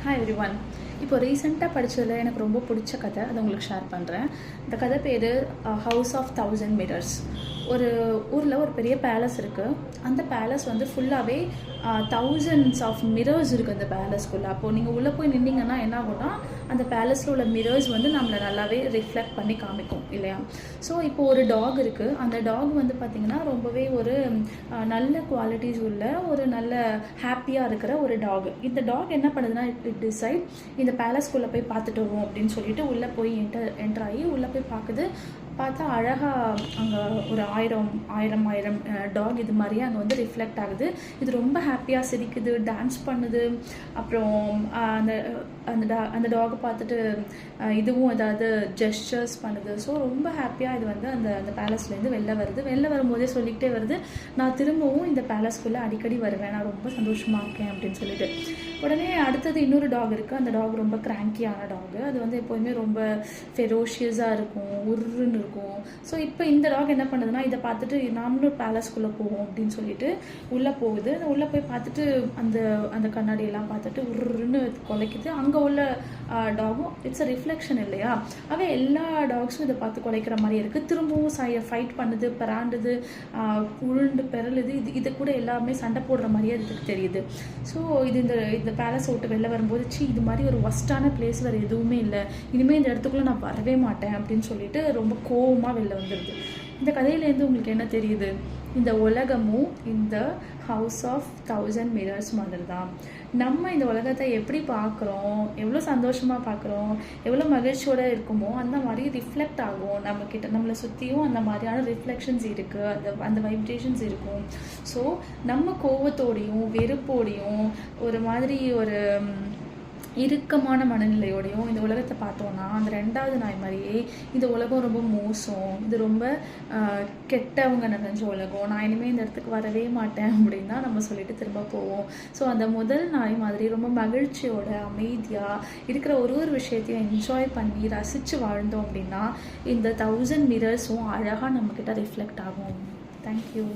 Hi every one. இப்போ ரீசெண்டாக படித்ததில் எனக்கு ரொம்ப பிடிச்ச கதை அதை உங்களுக்கு ஷேர் பண்ணுறேன். இந்த கதை பேர் ஹவுஸ் ஆஃப் 1000 மிரர்ஸ். ஒரு ஊரில் ஒரு பெரிய பேலஸ் இருக்குது. அந்த பேலஸ் வந்து ஃபுல்லாகவே thousands ஆஃப் மிரர்ஸ் இருக்குது அந்த பேலஸ்க்குள்ளே. அப்போது நீங்கள் உள்ளே போய் நின்னீங்கன்னா என்ன ஆகும்னா, அந்த பேலஸில் உள்ள மிரர்ஸ் வந்து நம்மளை நல்லாவே ரிஃப்ளெக்ட் பண்ணி காமிக்கும் இல்லையா? ஸோ இப்போது ஒரு டாக் இருக்குது. அந்த டாக் வந்து பார்த்திங்கன்னா ரொம்பவே ஒரு நல்ல குவாலிட்டிஸ் உள்ள ஒரு நல்ல ஹாப்பியாக இருக்கிற ஒரு டாக். இந்த டாக் என்ன பண்ணுதுன்னா, இட் டிசைட் இந்த பேலஸ்குள்ளே போய் பார்த்துட்டு வருவோம் அப்படின்னு சொல்லிட்டு உள்ளே போய் என்டர் ஆகி உள்ளே போய் பார்த்தா அழகாக அங்கே ஒரு ஆயிரம் டாக் இது மாதிரியே அங்கே வந்து ரிஃப்ளெக்ட் ஆகுது. இது ரொம்ப ஹாப்பியாக சிரிக்குது, டான்ஸ் பண்ணுது. அப்புறம் அந்த டாகை பார்த்துட்டு இதுவும் ஏதாவது ஜெஸ்டர்ஸ் பண்ணுது. ஸோ ரொம்ப ஹாப்பியாக இது வந்து அந்த பேலஸ்லேருந்து வெளில வரும்போதே சொல்லிக்கிட்டே வருது, நான் திரும்பவும் இந்த பேலஸ்குள்ளே அடிக்கடி வருவேன், நான் ரொம்ப சந்தோஷமாக இருக்கேன் அப்படின்னு சொல்லிட்டு. உடனே அடுத்தது இன்னொரு டாக் இருக்குது. அந்த டாக் ரொம்ப கிராங்கியான டாக். அது வந்து எப்போதுமே ரொம்ப ஃபெரோஷியஸாக இருக்கும், உருன்னு இருக்கும். ஸோ இப்போ இந்த டாக் என்ன பண்ணுதுன்னா, இதை பார்த்துட்டு நாமளும் பேலஸ்குள்ளே போவோம் அப்படின்னு சொல்லிட்டு உள்ளே போகுது. உள்ளே போய் பார்த்துட்டு அந்த கண்ணாடியெல்லாம் பார்த்துட்டு உருன்னு குலைக்குது. அங்கே உள்ள டாகும் இட்ஸ் அ ரிஃப்ளெக்ஷன் இல்லையா? ஆகவே எல்லா டாக்ஸும் இதை பார்த்து குலைக்கிற மாதிரி இருக்குது. திரும்பவும் ஃபைட் பண்ணுது, பராண்டுது, உருண்டு பெறலுது. இது கூட எல்லாமே சண்டை போடுற மாதிரியே இதுக்கு தெரியுது. ஸோ இந்த பேலஸை விட்டு வெளில வரும்போது, இது மாதிரி ஒரு ஒஸ்டான பிளேஸ் வேறு எதுவுமே இல்லை, இனிமேல் இந்த இடத்துக்குள்ளே நான் வரவே மாட்டேன் அப்படின்னு சொல்லிட்டு ரொம்ப கோவமாக வெளில வந்துடுது. இந்த கதையிலேருந்து உங்களுக்கு என்ன தெரியுது? இந்த உலகமும் இந்த ஹவுஸ் ஆஃப் 1000 மிரர்ஸ் மாதிரி தான். நம்ம இந்த உலகத்தை எப்படி பார்க்குறோம், எவ்வளோ சந்தோஷமாக பார்க்குறோம், எவ்வளோ மகிழ்ச்சியோடு இருக்குமோ அந்த மாதிரி ரிஃப்ளெக்ட் ஆகும் நம்மக்கிட்ட. நம்மளை சுற்றியும் அந்த மாதிரியான ரிஃப்ளெக்ஷன்ஸ் இருக்குது, அந்த வைப்ரேஷன்ஸ் இருக்கும். ஸோ நம்ம கோவத்தோடையும் வெறுப்போடையும் ஒரு மாதிரி ஒரு இறுக்கமான மனநிலையோடையும் இந்த உலகத்தை பார்த்தோன்னா, அந்த 2வது நாய் மாதிரியே இந்த உலகம் ரொம்ப மோசம், இது ரொம்ப கெட்டவங்க நிறைஞ்ச உலகம், நான் இனிமேல் இந்த இடத்துக்கு வரவே மாட்டேன் அப்படின்னு தான் நம்ம சொல்லிட்டு திரும்ப போவோம். ஸோ அந்த முதல் நாய் மாதிரி ரொம்ப மகிழ்ச்சியோட அமைதியாக இருக்கிற ஒரு விஷயத்தையும் என்ஜாய் பண்ணி ரசித்து வாழ்ந்தோம் அப்படின்னா இந்த 1000 மிரர்ஸும் அழகாக நம்மக்கிட்ட ரிஃப்ளெக்ட் ஆகும். தேங்க்யூ.